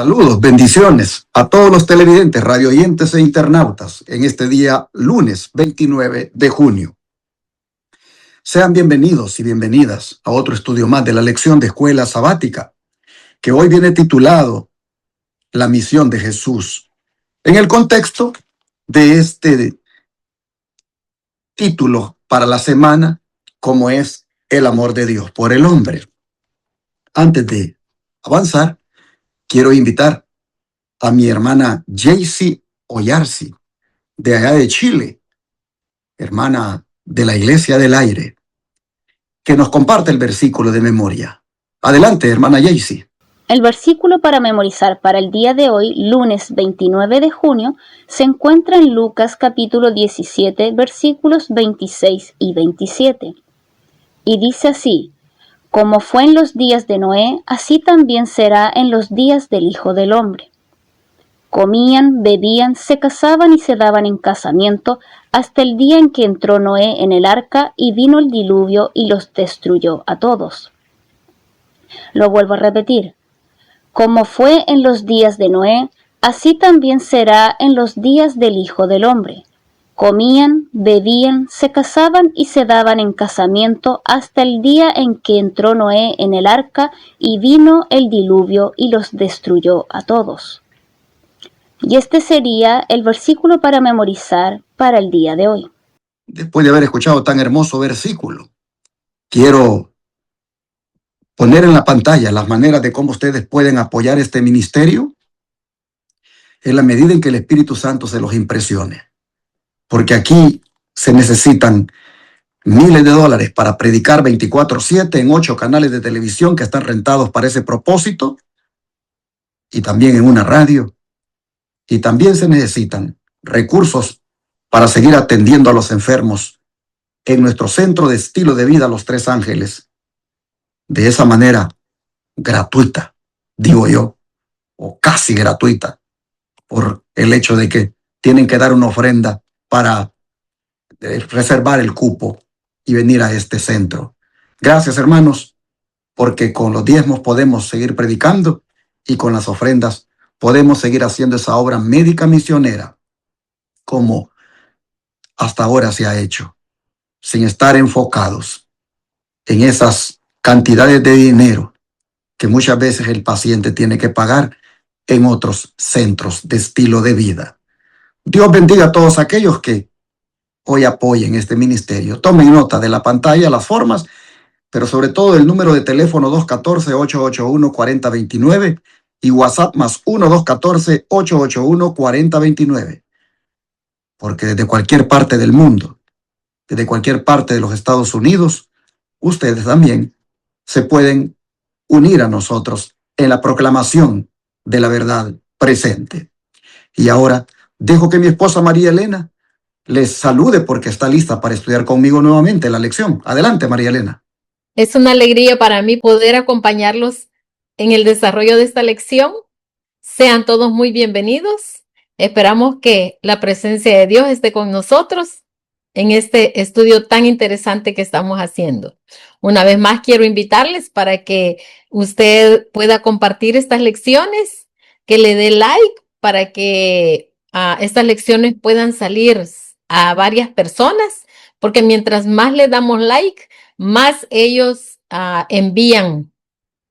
Saludos, bendiciones a todos los televidentes, radioyentes e internautas en este día lunes 29 de junio. Sean bienvenidos y bienvenidas a otro estudio más de la lección de escuela sabática, que hoy viene titulado La misión de Jesús, en el contexto de este título para la semana, como es el amor de Dios por el hombre. Antes de avanzar, quiero invitar a mi hermana Jaycee Oyarzi, de allá de Chile, hermana de la Iglesia del Aire, que nos comparte el versículo de memoria. Adelante, hermana Jaycee. El versículo para memorizar para el día de hoy, lunes 29 de junio, se encuentra en Lucas capítulo 17, versículos 26 y 27. Y dice así: como fue en los días de Noé, así también será en los días del Hijo del Hombre. Comían, bebían, se casaban y se daban en casamiento hasta el día en que entró Noé en el arca y vino el diluvio y los destruyó a todos. Lo vuelvo a repetir. Como fue en los días de Noé, así también será en los días del Hijo del Hombre. Comían, bebían, se casaban y se daban en casamiento hasta el día en que entró Noé en el arca y vino el diluvio y los destruyó a todos. Y este sería el versículo para memorizar para el día de hoy. Después de haber escuchado tan hermoso versículo, quiero poner en la pantalla las maneras de cómo ustedes pueden apoyar este ministerio en la medida en que el Espíritu Santo se los impresione. Porque aquí se necesitan miles de dólares para predicar 24/7 en 8 canales de televisión que están rentados para ese propósito, y también en una radio. Y también se necesitan recursos para seguir atendiendo a los enfermos en nuestro centro de estilo de vida Los Tres Ángeles, de esa manera gratuita, digo yo, o casi gratuita, por el hecho de que tienen que dar una ofrenda para reservar el cupo y venir a este centro. Gracias, hermanos, porque con los diezmos podemos seguir predicando y con las ofrendas podemos seguir haciendo esa obra médica misionera como hasta ahora se ha hecho, sin estar enfocados en esas cantidades de dinero que muchas veces el paciente tiene que pagar en otros centros de estilo de vida. Dios bendiga a todos aquellos que hoy apoyen este ministerio. Tomen nota de la pantalla, las formas, pero sobre todo el número de teléfono 214-881-4029 y WhatsApp +1 214-881-4029. Porque desde cualquier parte del mundo, desde cualquier parte de los Estados Unidos, ustedes también se pueden unir a nosotros en la proclamación de la verdad presente. Y ahora dejo que mi esposa María Elena les salude porque está lista para estudiar conmigo nuevamente la lección. Adelante, María Elena. Es una alegría para mí poder acompañarlos en el desarrollo de esta lección. Sean todos muy bienvenidos. Esperamos que la presencia de Dios esté con nosotros en este estudio tan interesante que estamos haciendo. Una vez más quiero invitarles para que usted pueda compartir estas lecciones, que le dé like para que estas lecciones puedan salir a varias personas, porque mientras más le damos like, más ellos envían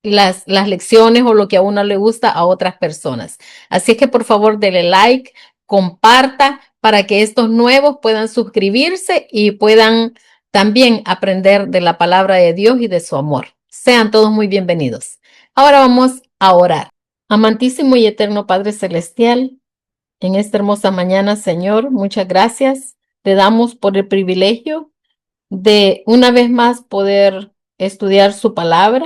las lecciones o lo que a uno le gusta a otras personas. Así es que por favor dele like, comparta para que estos nuevos puedan suscribirse y puedan también aprender de la palabra de Dios y de su amor. Sean todos muy bienvenidos. Ahora vamos a orar. Amantísimo y eterno Padre Celestial, en esta hermosa mañana, Señor, muchas gracias. Te damos por el privilegio de una vez más poder estudiar su palabra.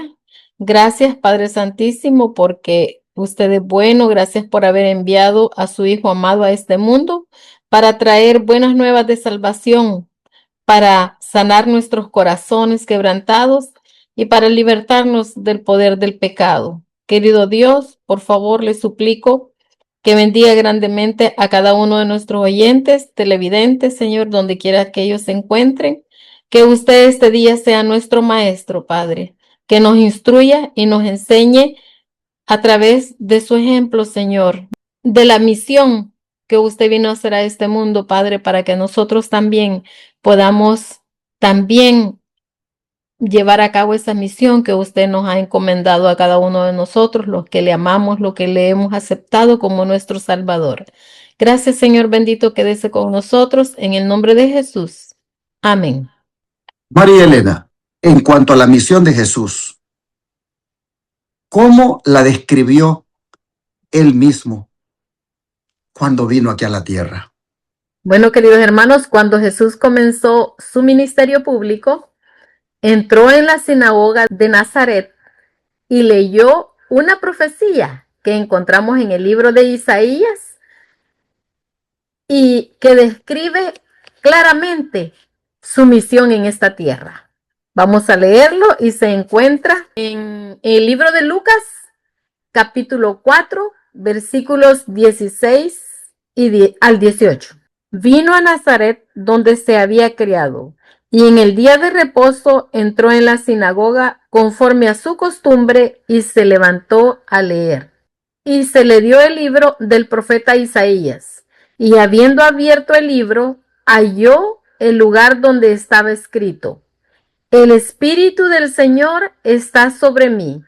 Gracias, Padre Santísimo, porque usted es bueno. Gracias por haber enviado a su Hijo amado a este mundo para traer buenas nuevas de salvación, para sanar nuestros corazones quebrantados y para libertarnos del poder del pecado. Querido Dios, por favor, le suplico que bendiga grandemente a cada uno de nuestros oyentes, televidentes, Señor, donde quiera que ellos se encuentren. Que usted este día sea nuestro maestro, Padre, que nos instruya y nos enseñe a través de su ejemplo, Señor, de la misión que usted vino a hacer a este mundo, Padre, para que nosotros también podamos también llevar a cabo esa misión que usted nos ha encomendado a cada uno de nosotros, los que le amamos, los que le hemos aceptado como nuestro Salvador. Gracias, Señor bendito, quédese con nosotros en el nombre de Jesús. Amén. María Elena, en cuanto a la misión de Jesús, ¿cómo la describió él mismo cuando vino aquí a la tierra? Bueno, queridos hermanos, cuando Jesús comenzó su ministerio público, entró en la sinagoga de Nazaret y leyó una profecía que encontramos en el libro de Isaías y que describe claramente su misión en esta tierra. Vamos a leerlo y se encuentra en el libro de Lucas, capítulo 4, versículos 16 al 18. Vino a Nazaret, donde se había criado, y en el día de reposo entró en la sinagoga conforme a su costumbre y se levantó a leer. Y se le dio el libro del profeta Isaías, y habiendo abierto el libro, halló el lugar donde estaba escrito: El Espíritu del Señor está sobre mí,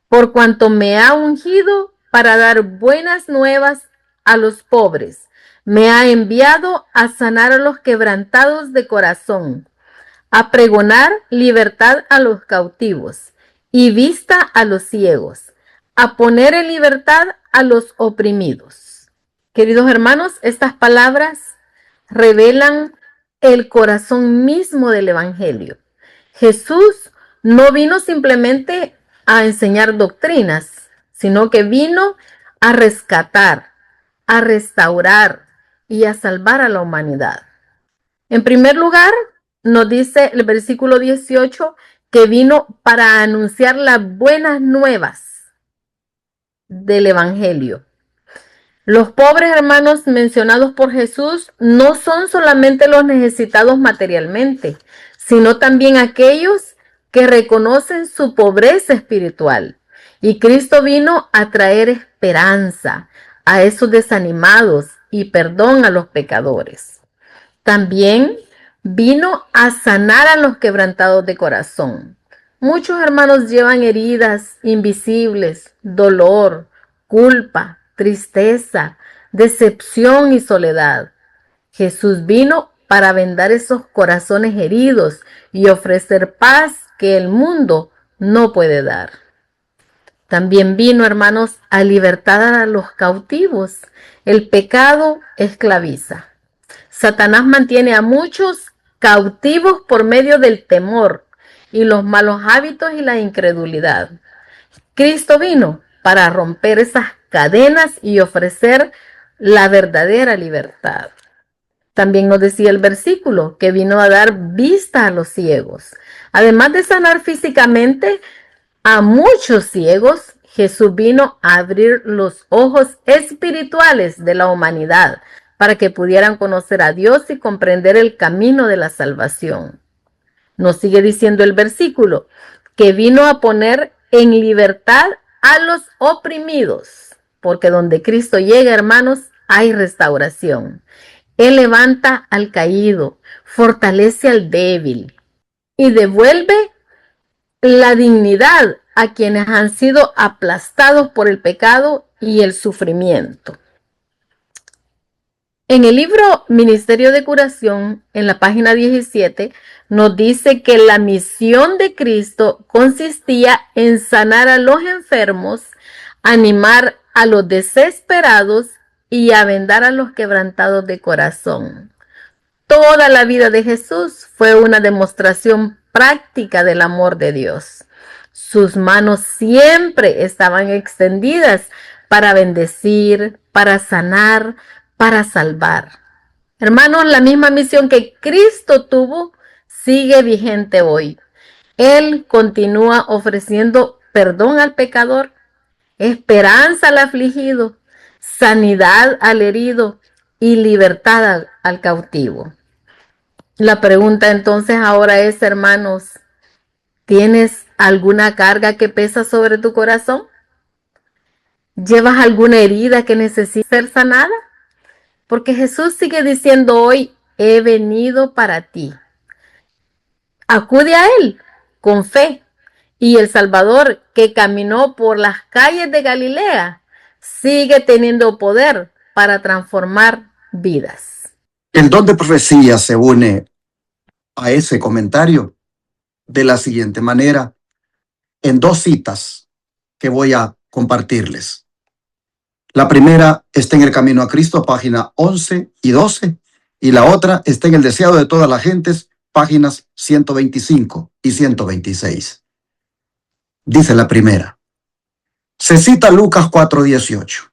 por cuanto me ha ungido para dar buenas nuevas a los pobres. Me ha enviado a sanar a los quebrantados de corazón, a pregonar libertad a los cautivos y vista a los ciegos, a poner en libertad a los oprimidos. Queridos hermanos, estas palabras revelan el corazón mismo del Evangelio. Jesús no vino simplemente a enseñar doctrinas, sino que vino a rescatar, a restaurar y a salvar a la humanidad. En primer lugar, nos dice el versículo 18 que vino para anunciar las buenas nuevas del Evangelio. Los pobres hermanos mencionados por Jesús no son solamente los necesitados materialmente, sino también aquellos que reconocen su pobreza espiritual. Y Cristo vino a traer esperanza a esos desanimados y perdón a los pecadores. También vino a sanar a los quebrantados de corazón. Muchos hermanos llevan heridas invisibles, dolor, culpa, tristeza, decepción y soledad. Jesús vino para vendar esos corazones heridos y ofrecer paz que el mundo no puede dar. También vino, hermanos, a libertar a los cautivos. El pecado esclaviza. Satanás mantiene a muchos cautivos por medio del temor y los malos hábitos y la incredulidad. Cristo vino para romper esas cadenas y ofrecer la verdadera libertad. También nos decía el versículo que vino a dar vista a los ciegos. Además de sanar físicamente a muchos ciegos, Jesús vino a abrir los ojos espirituales de la humanidad para que pudieran conocer a Dios y comprender el camino de la salvación. Nos sigue diciendo el versículo que vino a poner en libertad a los oprimidos, porque donde Cristo llega, hermanos, hay restauración. Él levanta al caído, fortalece al débil y devuelve la dignidad a quienes han sido aplastados por el pecado y el sufrimiento. En el libro Ministerio de Curación, en la página 17, nos dice que la misión de Cristo consistía en sanar a los enfermos, animar a los desesperados y a vendar a los quebrantados de corazón. Toda la vida de Jesús fue una demostración práctica del amor de Dios. Sus manos siempre estaban extendidas para bendecir, para sanar, para salvar. Hermanos, la misma misión que Cristo tuvo sigue vigente hoy. Él continúa ofreciendo perdón al pecador, esperanza al afligido, sanidad al herido y libertad al cautivo. La pregunta entonces ahora es, hermanos, ¿tienes alguna carga que pesa sobre tu corazón? ¿Llevas alguna herida que necesita ser sanada? Porque Jesús sigue diciendo hoy, he venido para ti. Acude a Él con fe. Y el Salvador que caminó por las calles de Galilea sigue teniendo poder para transformar vidas. El don de profecía se une a ese comentario de la siguiente manera, en dos citas que voy a compartirles. La primera está en El Camino a Cristo, página 11 y 12, y la otra está en El Deseado de todas las gentes, páginas 125 y 126. Dice la primera. Se cita Lucas 4:18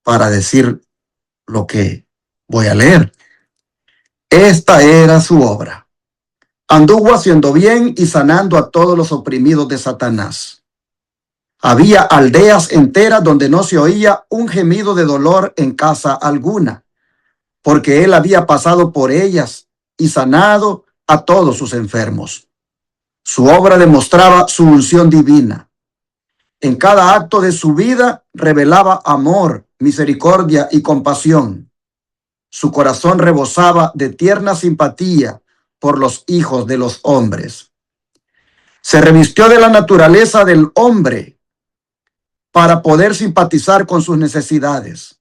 para decir lo que voy a leer. Esta era su obra. Anduvo haciendo bien y sanando a todos los oprimidos de Satanás. Había aldeas enteras donde no se oía un gemido de dolor en casa alguna, porque él había pasado por ellas y sanado a todos sus enfermos. Su obra demostraba su unción divina. En cada acto de su vida revelaba amor, misericordia y compasión. Su corazón rebosaba de tierna simpatía por los hijos de los hombres. Se revistió de la naturaleza del hombre para poder simpatizar con sus necesidades.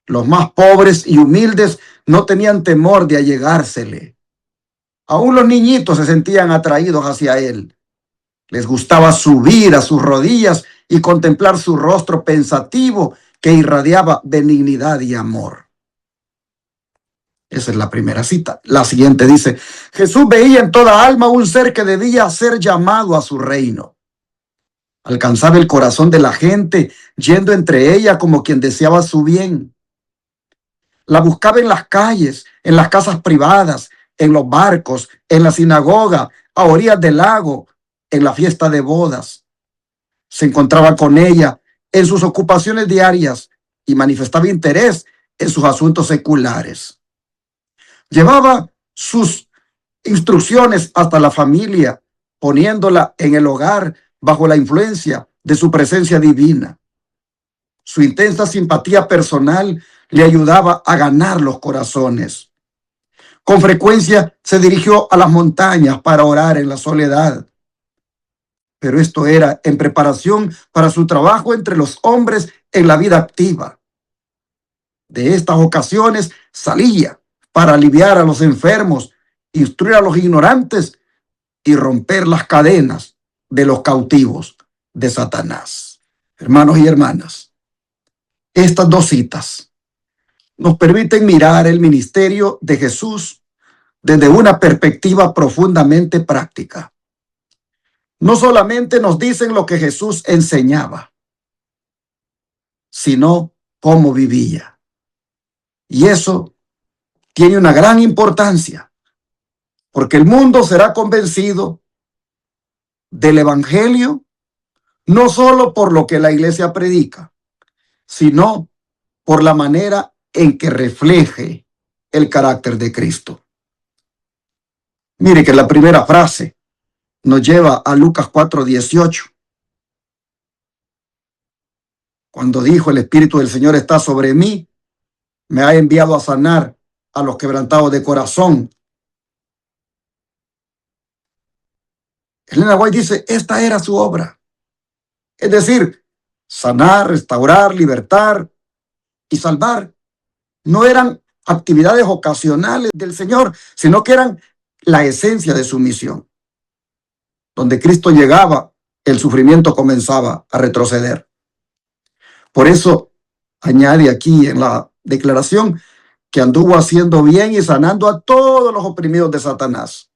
Los más pobres y humildes no tenían temor de allegársele. Aún los niñitos se sentían atraídos hacia él. Les gustaba subir a sus rodillas y contemplar su rostro pensativo que irradiaba benignidad y amor. Esa es la primera cita. La siguiente dice, Jesús veía en toda alma un ser que debía ser llamado a su reino. Alcanzaba el corazón de la gente, yendo entre ella como quien deseaba su bien. La buscaba en las calles, en las casas privadas, en los barcos, en la sinagoga, a orillas del lago, en la fiesta de bodas. Se encontraba con ella en sus ocupaciones diarias y manifestaba interés en sus asuntos seculares. Llevaba sus instrucciones hasta la familia, poniéndola en el hogar bajo la influencia de su presencia divina. Su intensa simpatía personal le ayudaba a ganar los corazones. Con frecuencia se dirigió a las montañas para orar en la soledad. Pero esto era en preparación para su trabajo entre los hombres en la vida activa. De estas ocasiones salía para aliviar a los enfermos, instruir a los ignorantes y romper las cadenas de los cautivos de Satanás. Hermanos y hermanas, estas dos citas nos permiten mirar el ministerio de Jesús desde una perspectiva profundamente práctica. No solamente nos dicen lo que Jesús enseñaba, sino cómo vivía. Y eso tiene una gran importancia, porque el mundo será convencido del evangelio no solo por lo que la iglesia predica, sino por la manera en que refleje el carácter de Cristo. Mire que la primera frase nos lleva a Lucas 4:18. Cuando dijo, el Espíritu del Señor está sobre mí, me ha enviado a sanar a los quebrantados de corazón. Elena White dice, esta era su obra. Es decir, sanar, restaurar, libertar y salvar no eran actividades ocasionales del Señor, sino que eran la esencia de su misión. Donde Cristo llegaba, el sufrimiento comenzaba a retroceder. Por eso añade aquí en la declaración que anduvo haciendo bien y sanando a todos los oprimidos de Satanás.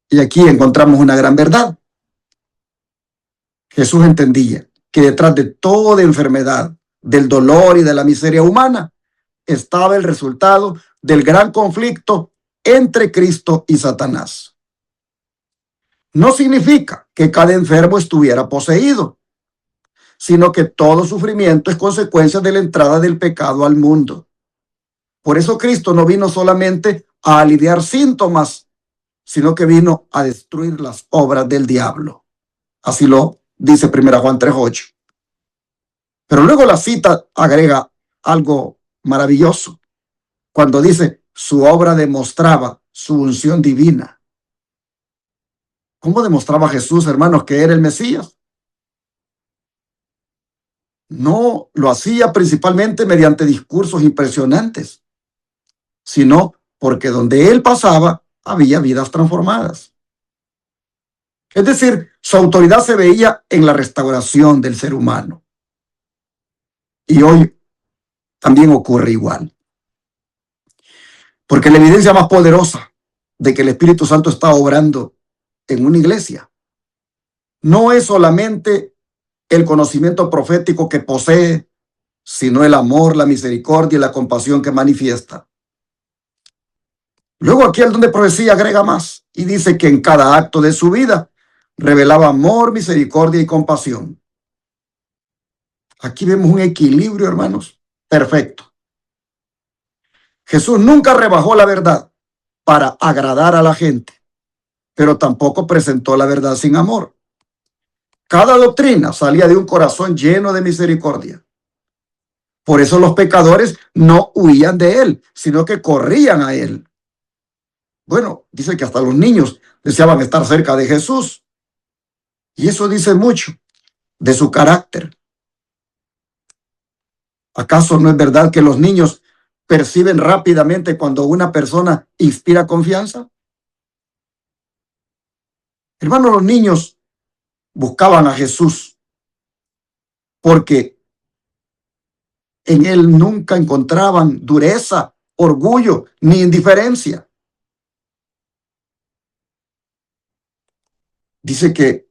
Y aquí encontramos una gran verdad. Jesús entendía que detrás de toda enfermedad, del dolor y de la miseria humana, estaba el resultado del gran conflicto entre Cristo y Satanás. No significa que cada enfermo estuviera poseído, sino que todo sufrimiento es consecuencia de la entrada del pecado al mundo. Por eso Cristo no vino solamente a aliviar síntomas, sino que vino a destruir las obras del diablo. Así lo dice 1 Juan 3:8. Pero luego la cita agrega algo maravilloso cuando dice: su obra demostraba su unción divina. ¿Cómo demostraba Jesús, hermanos, que era el Mesías? No lo hacía principalmente mediante discursos impresionantes, sino porque donde él pasaba había vidas transformadas. Es decir, su autoridad se veía en la restauración del ser humano. Y hoy también ocurre igual. Porque la evidencia más poderosa de que el Espíritu Santo está obrando en una iglesia no es solamente el conocimiento profético que posee, sino el amor, la misericordia y la compasión que manifiesta. Luego aquí el don de profecía agrega más y dice que en cada acto de su vida revelaba amor, misericordia y compasión. Aquí vemos un equilibrio, hermanos, perfecto. Jesús nunca rebajó la verdad para agradar a la gente, pero tampoco presentó la verdad sin amor. Cada doctrina salía de un corazón lleno de misericordia. Por eso los pecadores no huían de él, sino que corrían a él. Bueno, dice que hasta los niños deseaban estar cerca de Jesús. Y eso dice mucho de su carácter. ¿Acaso no es verdad que los niños perciben rápidamente cuando una persona inspira confianza? Hermanos, los niños buscaban a Jesús porque en él nunca encontraban dureza, orgullo ni indiferencia. Dice que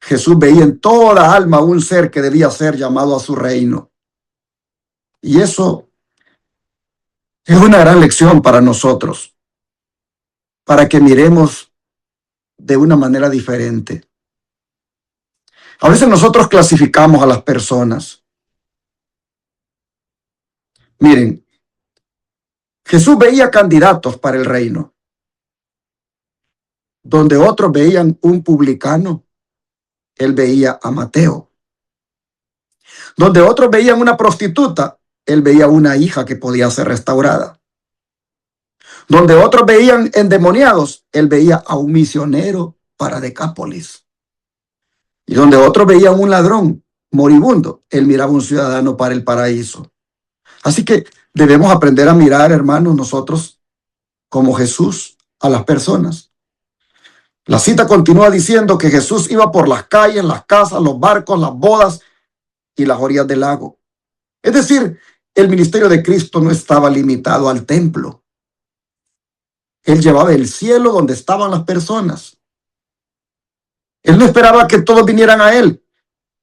Jesús veía en toda alma un ser que debía ser llamado a su reino. Y eso es una gran lección para nosotros, para que miremos de una manera diferente. A veces nosotros clasificamos a las personas. Miren, Jesús veía candidatos para el reino, donde otros veían un publicano, él veía a Mateo. Donde otros veían una prostituta, él veía una hija que podía ser restaurada. Donde otros veían endemoniados, él veía a un misionero para Decápolis. Y donde otros veían un ladrón moribundo, él miraba un ciudadano para el paraíso. Así que debemos aprender a mirar, hermanos, nosotros como Jesús a las personas. La cita continúa diciendo que Jesús iba por las calles, las casas, los barcos, las bodas y las orillas del lago. Es decir, el ministerio de Cristo no estaba limitado al templo. Él llevaba el cielo donde estaban las personas. Él no esperaba que todos vinieran a él.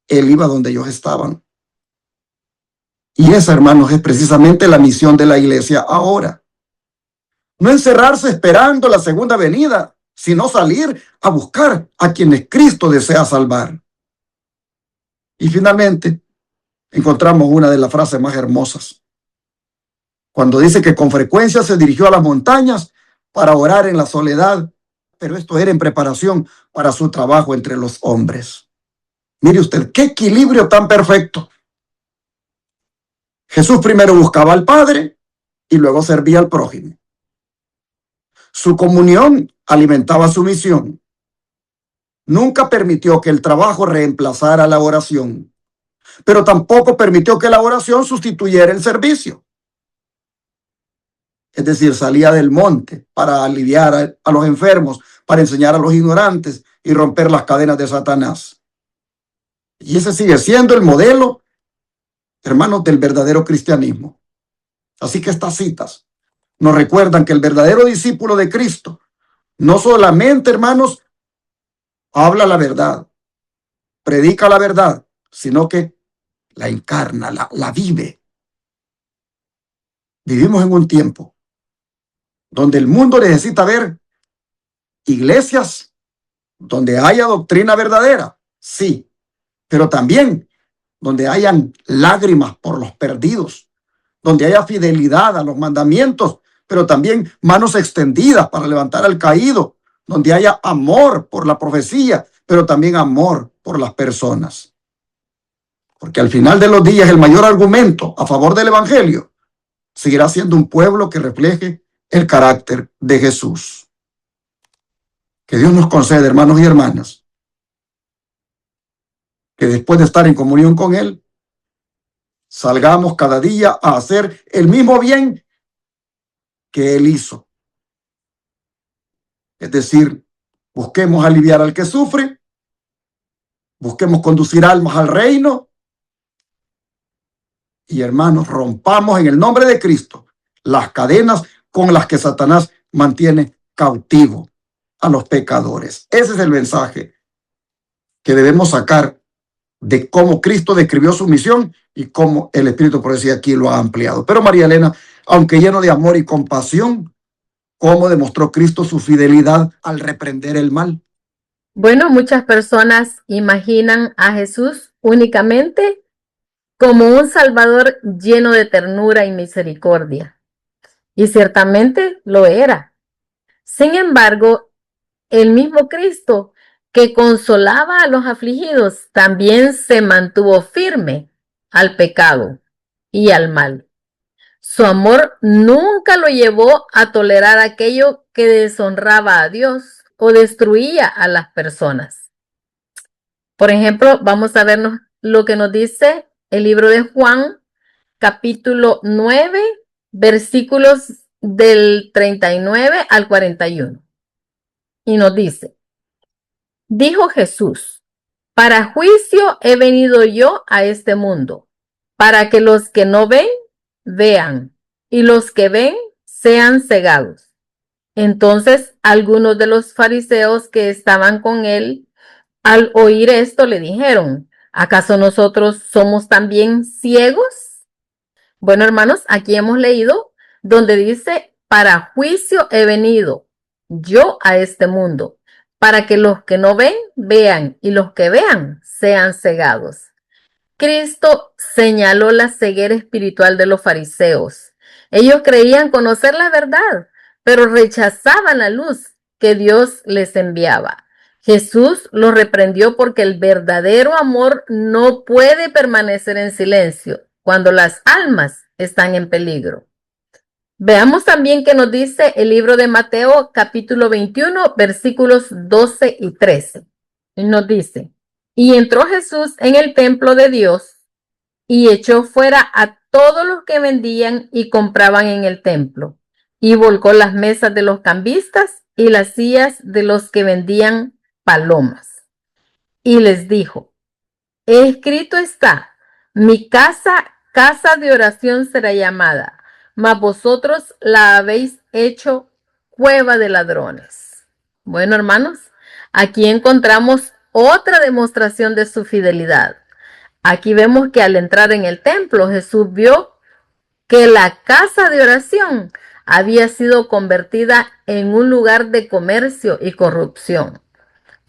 Él iba donde ellos estaban. Y esa, hermanos, es precisamente la misión de la iglesia ahora. No encerrarse esperando la segunda venida, sino salir a buscar a quienes Cristo desea salvar. Y finalmente, encontramos una de las frases más hermosas, cuando dice que con frecuencia se dirigió a las montañas para orar en la soledad, pero esto era en preparación para su trabajo entre los hombres. Mire usted, qué equilibrio tan perfecto. Jesús primero buscaba al Padre y luego servía al prójimo. Su comunión alimentaba su misión. Nunca permitió que el trabajo reemplazara la oración, pero tampoco permitió que la oración sustituyera el servicio. Es decir, salía del monte para aliviar a los enfermos, para enseñar a los ignorantes y romper las cadenas de Satanás. Y ese sigue siendo el modelo, hermanos, del verdadero cristianismo. Así que estas citas nos recuerdan que el verdadero discípulo de Cristo no solamente, hermanos, habla la verdad, predica la verdad, sino que la encarna, la vive. Vivimos en un tiempo donde el mundo necesita ver iglesias donde haya doctrina verdadera, sí, pero también donde hayan lágrimas por los perdidos, donde haya fidelidad a los mandamientos, pero también manos extendidas para levantar al caído, donde haya amor por la profecía, pero también amor por las personas. Porque al final de los días el mayor argumento a favor del Evangelio seguirá siendo un pueblo que refleje el carácter de Jesús. Que Dios nos conceda, hermanos y hermanas, que después de estar en comunión con Él, salgamos cada día a hacer el mismo bien que Él hizo. Es decir, busquemos aliviar al que sufre, busquemos conducir almas al reino y, hermanos, rompamos en el nombre de Cristo las cadenas con las que Satanás mantiene cautivo a los pecadores. Ese es el mensaje que debemos sacar de cómo Cristo describió su misión y cómo el Espíritu, por decir aquí, lo ha ampliado. Pero María Elena, aunque lleno de amor y compasión, ¿cómo demostró Cristo su fidelidad al reprender el mal? Bueno, muchas personas imaginan a Jesús únicamente como un Salvador lleno de ternura y misericordia. Y ciertamente lo era. Sin embargo, el mismo Cristo que consolaba a los afligidos también se mantuvo firme al pecado y al mal. Su amor nunca lo llevó a tolerar aquello que deshonraba a Dios o destruía a las personas. Por ejemplo, vamos a vernos lo que nos dice el libro de Juan, capítulo 9, versículos del 39 al 41. Y nos dice, dijo Jesús, para juicio he venido yo a este mundo, para que los que no ven, vean, y los que ven, sean cegados. Entonces, algunos de los fariseos que estaban con él, al oír esto, le dijeron, ¿acaso nosotros somos también ciegos? Bueno, hermanos, aquí hemos leído donde dice, para juicio he venido yo a este mundo, para que los que no ven, vean, y los que vean, sean cegados. Cristo señaló la ceguera espiritual de los fariseos. Ellos creían conocer la verdad, pero rechazaban la luz que Dios les enviaba. Jesús los reprendió porque el verdadero amor no puede permanecer en silencio cuando las almas están en peligro. Veamos también qué nos dice el libro de Mateo, capítulo 21, versículos 12 y 13. Y nos dice, y entró Jesús en el templo de Dios y echó fuera a todos los que vendían y compraban en el templo, y volcó las mesas de los cambistas y las sillas de los que vendían palomas. Y les dijo, escrito está, mi casa, casa de oración será llamada, mas vosotros la habéis hecho cueva de ladrones. Bueno, hermanos, aquí encontramos otra demostración de su fidelidad. Aquí vemos que al entrar en el templo, Jesús vio que la casa de oración había sido convertida en un lugar de comercio y corrupción.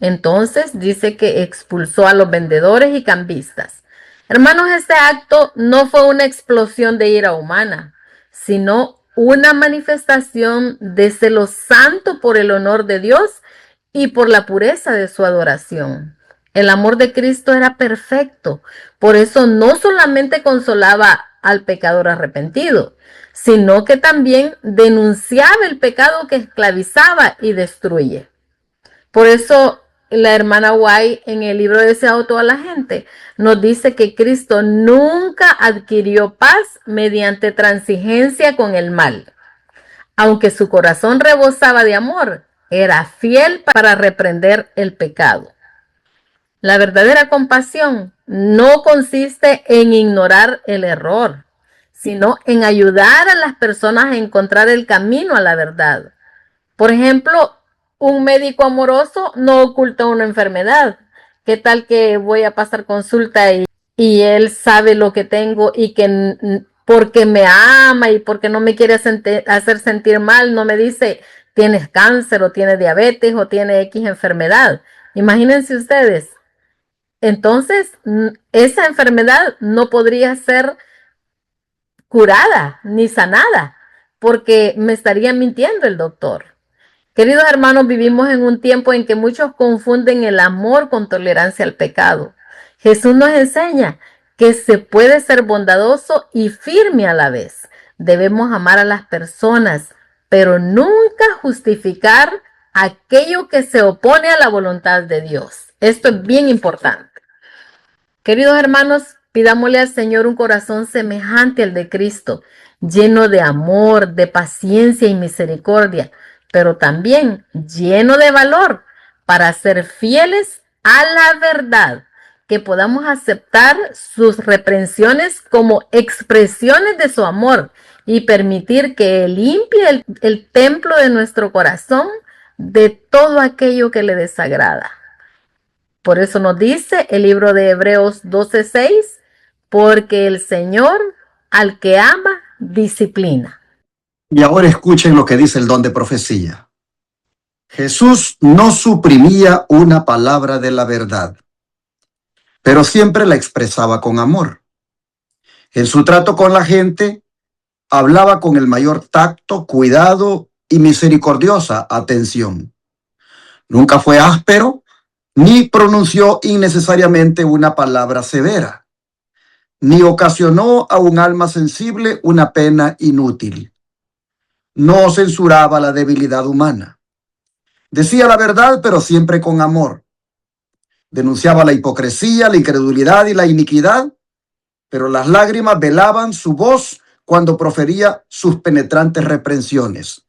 Entonces dice que expulsó a los vendedores y cambistas. Hermanos, este acto no fue una explosión de ira humana, sino una manifestación de celo santo por el honor de Dios y por la pureza de su adoración. El amor de Cristo era perfecto, por eso no solamente consolaba al pecador arrepentido, sino que también denunciaba el pecado que esclavizaba y destruye. Por eso la hermana White en el libro Deseado toda la gente nos dice que Cristo nunca adquirió paz mediante transigencia con el mal. Aunque su corazón rebosaba de amor, era fiel para reprender el pecado. La verdadera compasión no consiste en ignorar el error, sino en ayudar a las personas a encontrar el camino a la verdad. Por ejemplo, un médico amoroso no oculta una enfermedad. ¿Qué tal que voy a pasar consulta y él sabe lo que tengo y que porque me ama y porque no me quiere hacer sentir mal, no me dice tienes cáncer o tienes diabetes o tienes X enfermedad? Imagínense ustedes. Entonces, esa enfermedad no podría ser curada ni sanada porque me estaría mintiendo el doctor. Queridos hermanos, vivimos en un tiempo en que muchos confunden el amor con tolerancia al pecado. Jesús nos enseña que se puede ser bondadoso y firme a la vez. Debemos amar a las personas, pero nunca justificar aquello que se opone a la voluntad de Dios. Esto es bien importante. Queridos hermanos, pidámosle al Señor un corazón semejante al de Cristo, lleno de amor, de paciencia y misericordia, pero también lleno de valor para ser fieles a la verdad, que podamos aceptar sus reprensiones como expresiones de su amor y permitir que Él limpie el templo de nuestro corazón de todo aquello que le desagrada. Por eso nos dice el libro de Hebreos 12:6, porque el Señor al que ama disciplina. Y ahora escuchen lo que dice el don de profecía. Jesús no suprimía una palabra de la verdad, pero siempre la expresaba con amor. En su trato con la gente, hablaba con el mayor tacto, cuidado y misericordiosa atención. Nunca fue áspero, ni pronunció innecesariamente una palabra severa, ni ocasionó a un alma sensible una pena inútil. No censuraba la debilidad humana. Decía la verdad, pero siempre con amor. Denunciaba la hipocresía, la incredulidad y la iniquidad, pero las lágrimas velaban su voz cuando profería sus penetrantes reprensiones.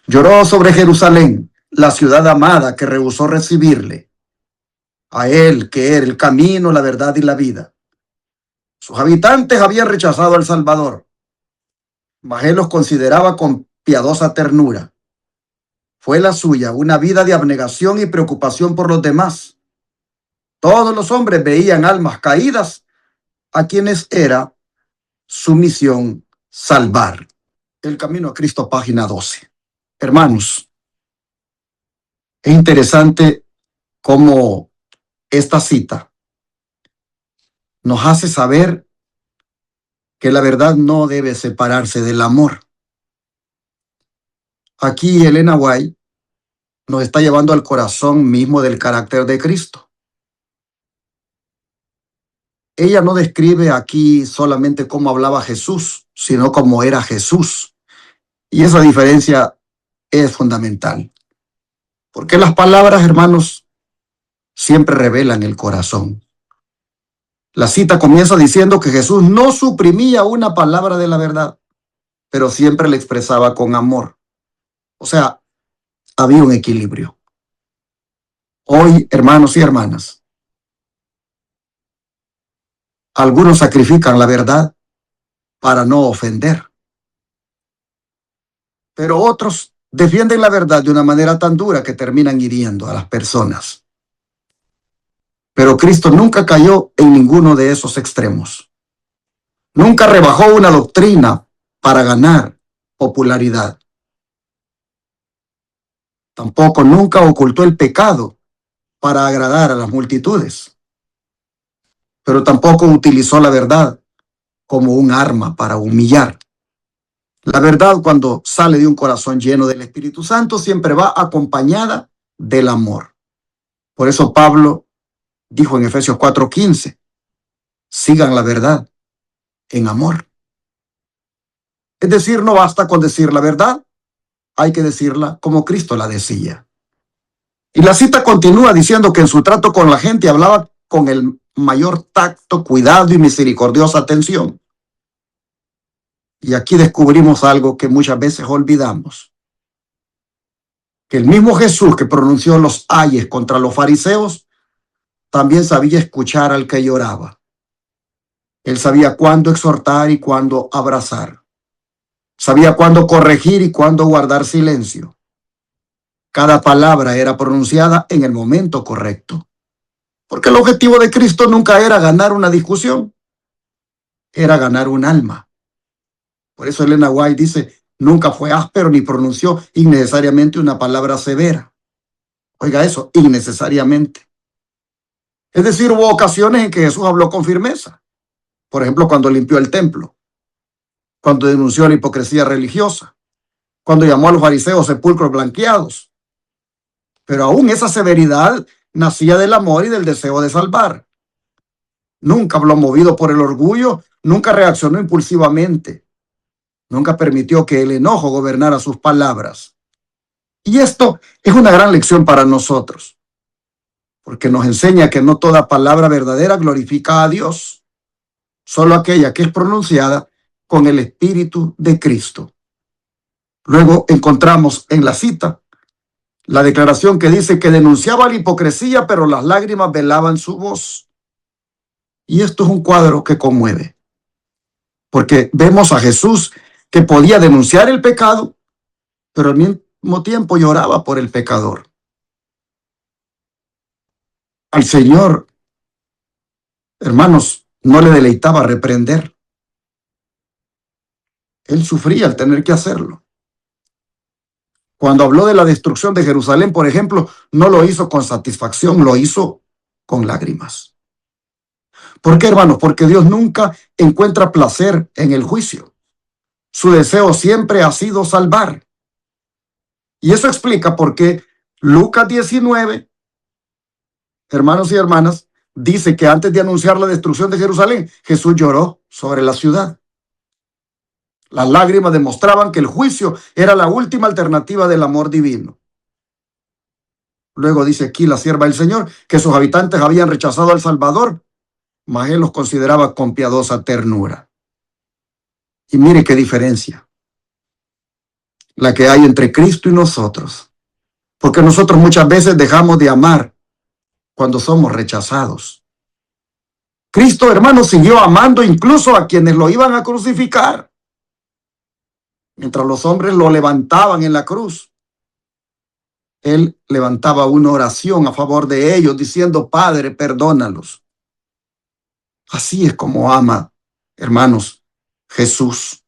Lloró sobre Jerusalén, la ciudad amada que rehusó recibirle, a él que era el camino, la verdad y la vida. Sus habitantes habían rechazado al Salvador, mas él los consideraba con piadosa ternura. Fue la suya una vida de abnegación y preocupación por los demás. Todos los hombres veían almas caídas a quienes era su misión salvar. El camino a Cristo, página 12. Hermanos, es interesante cómo esta cita nos hace saber que la verdad no debe separarse del amor. Aquí Elena White nos está llevando al corazón mismo del carácter de Cristo. Ella no describe aquí solamente cómo hablaba Jesús, sino cómo era Jesús. Y esa diferencia es fundamental. Porque las palabras, hermanos, siempre revelan el corazón. La cita comienza diciendo que Jesús no suprimía una palabra de la verdad, pero siempre la expresaba con amor. O sea, había un equilibrio. Hoy, hermanos y hermanas, algunos sacrifican la verdad para no ofender, pero otros defienden la verdad de una manera tan dura que terminan hiriendo a las personas. Pero Cristo nunca cayó en ninguno de esos extremos. Nunca rebajó una doctrina para ganar popularidad. Tampoco nunca ocultó el pecado para agradar a las multitudes. Pero tampoco utilizó la verdad como un arma para humillar. La verdad, cuando sale de un corazón lleno del Espíritu Santo, siempre va acompañada del amor. Por eso Pablo dijo en Efesios 4:15, sigan la verdad en amor. Es decir, no basta con decir la verdad, hay que decirla como Cristo la decía. Y la cita continúa diciendo que en su trato con la gente hablaba con el mayor tacto, cuidado y misericordiosa atención. Y aquí descubrimos algo que muchas veces olvidamos. Que el mismo Jesús que pronunció los ayes contra los fariseos, también sabía escuchar al que lloraba. Él sabía cuándo exhortar y cuándo abrazar. Sabía cuándo corregir y cuándo guardar silencio. Cada palabra era pronunciada en el momento correcto. Porque el objetivo de Cristo nunca era ganar una discusión, era ganar un alma. Por eso Elena White dice, nunca fue áspero ni pronunció innecesariamente una palabra severa. Oiga eso, innecesariamente. Es decir, hubo ocasiones en que Jesús habló con firmeza. Por ejemplo, cuando limpió el templo, cuando denunció la hipocresía religiosa, cuando llamó a los fariseos sepulcros blanqueados. Pero aún esa severidad nacía del amor y del deseo de salvar. Nunca habló movido por el orgullo, nunca reaccionó impulsivamente, nunca permitió que el enojo gobernara sus palabras. Y esto es una gran lección para nosotros, porque nos enseña que no toda palabra verdadera glorifica a Dios, solo aquella que es pronunciada con el Espíritu de Cristo. Luego encontramos en la cita la declaración que dice que denunciaba la hipocresía, pero las lágrimas velaban su voz. Y esto es un cuadro que conmueve, porque vemos a Jesús que podía denunciar el pecado, pero al mismo tiempo lloraba por el pecador. Al Señor, hermanos, no le deleitaba reprender. Él sufría al tener que hacerlo. Cuando habló de la destrucción de Jerusalén, por ejemplo, no lo hizo con satisfacción, lo hizo con lágrimas. ¿Por qué, hermanos? Porque Dios nunca encuentra placer en el juicio. Su deseo siempre ha sido salvar. Y eso explica por qué Lucas 19, hermanos y hermanas, dice que antes de anunciar la destrucción de Jerusalén, Jesús lloró sobre la ciudad. Las lágrimas demostraban que el juicio era la última alternativa del amor divino. Luego dice aquí la sierva del Señor que sus habitantes habían rechazado al Salvador, mas él los consideraba con piadosa ternura. Y mire qué diferencia la que hay entre Cristo y nosotros, porque nosotros muchas veces dejamos de amar cuando somos rechazados. Cristo, hermano, siguió amando incluso a quienes lo iban a crucificar, mientras los hombres lo levantaban en la cruz. Él levantaba una oración a favor de ellos, diciendo: Padre, perdónalos. Así es como ama, hermanos, Jesús.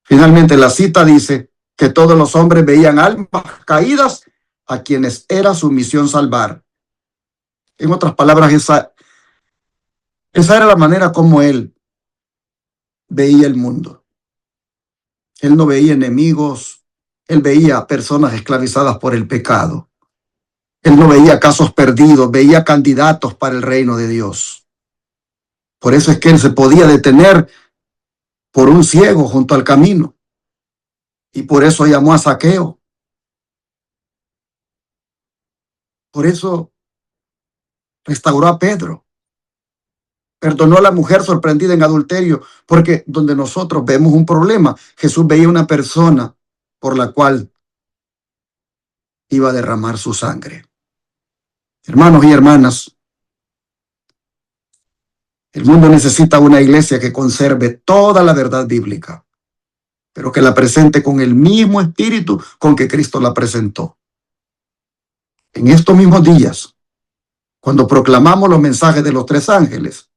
Finalmente, la cita dice que todos los hombres veían almas caídas a quienes era su misión salvar. En otras palabras, esa era la manera como él veía el mundo. Él no veía enemigos, él veía personas esclavizadas por el pecado. Él no veía casos perdidos, veía candidatos para el reino de Dios. Por eso es que él se podía detener por un ciego junto al camino. Y por eso llamó a Zaqueo. Por eso restauró a Pedro. Perdonó a la mujer sorprendida en adulterio, porque donde nosotros vemos un problema, Jesús veía una persona por la cual iba a derramar su sangre. Hermanos y hermanas, el mundo necesita una iglesia que conserve toda la verdad bíblica, pero que la presente con el mismo espíritu con que Cristo la presentó. En estos mismos días, cuando proclamamos los mensajes de los tres ángeles,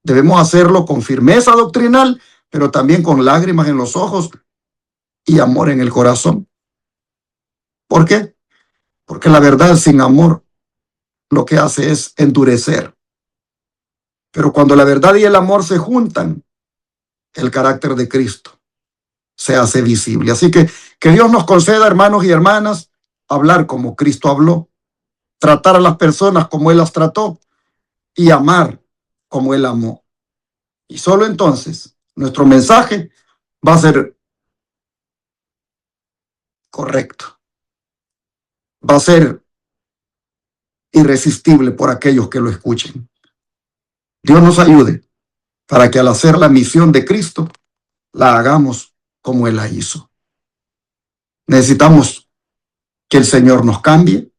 debemos hacerlo con firmeza doctrinal, pero también con lágrimas en los ojos y amor en el corazón. ¿Por qué? Porque la verdad sin amor lo que hace es endurecer. Pero cuando la verdad y el amor se juntan, el carácter de Cristo se hace visible. Así que Dios nos conceda, hermanos y hermanas, hablar como Cristo habló, tratar a las personas como Él las trató y amar como Él amó. Y solo entonces nuestro mensaje va a ser correcto, va a ser irresistible por aquellos que lo escuchen. Dios nos ayude para que al hacer la misión de Cristo, la hagamos como Él la hizo. Necesitamos que el Señor nos cambie,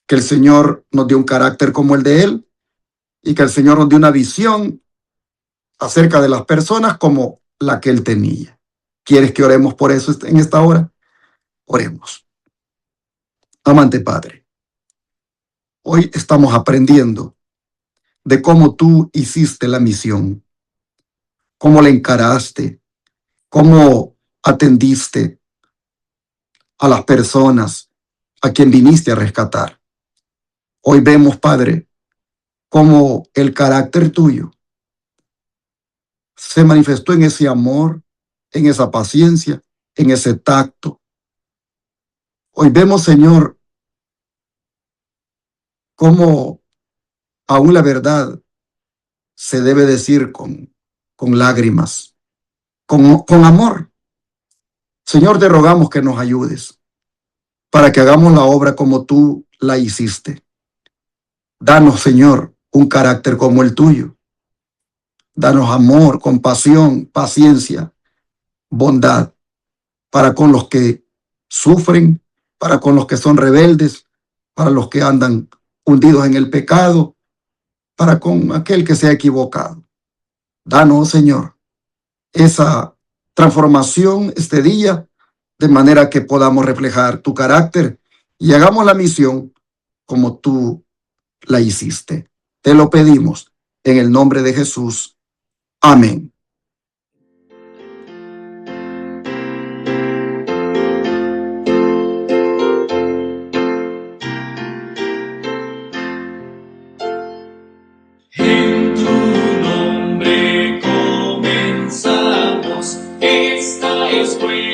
que el Señor nos dé un carácter como el de Él y que el Señor nos dé una visión acerca de las personas como la que Él tenía. ¿Quieres que oremos por eso en esta hora? Oremos. Amante Padre, hoy estamos aprendiendo de cómo tú hiciste la misión, cómo la encaraste, cómo atendiste a las personas a quien viniste a rescatar. Hoy vemos, Padre, cómo el carácter tuyo se manifestó en ese amor, en esa paciencia, en ese tacto. Hoy vemos, Señor, cómo aún la verdad se debe decir con lágrimas, con amor. Señor, te rogamos que nos ayudes para que hagamos la obra como tú la hiciste. Danos, Señor, un carácter como el tuyo. Danos amor, compasión, paciencia, bondad para con los que sufren, para con los que son rebeldes, para los que andan hundidos en el pecado, para con aquel que se ha equivocado. Danos, Señor, esa transformación este día, de manera que podamos reflejar tu carácter y hagamos la misión como tú la hiciste. Te lo pedimos en el nombre de Jesús. Amén. En tu nombre comenzamos, esta es buena.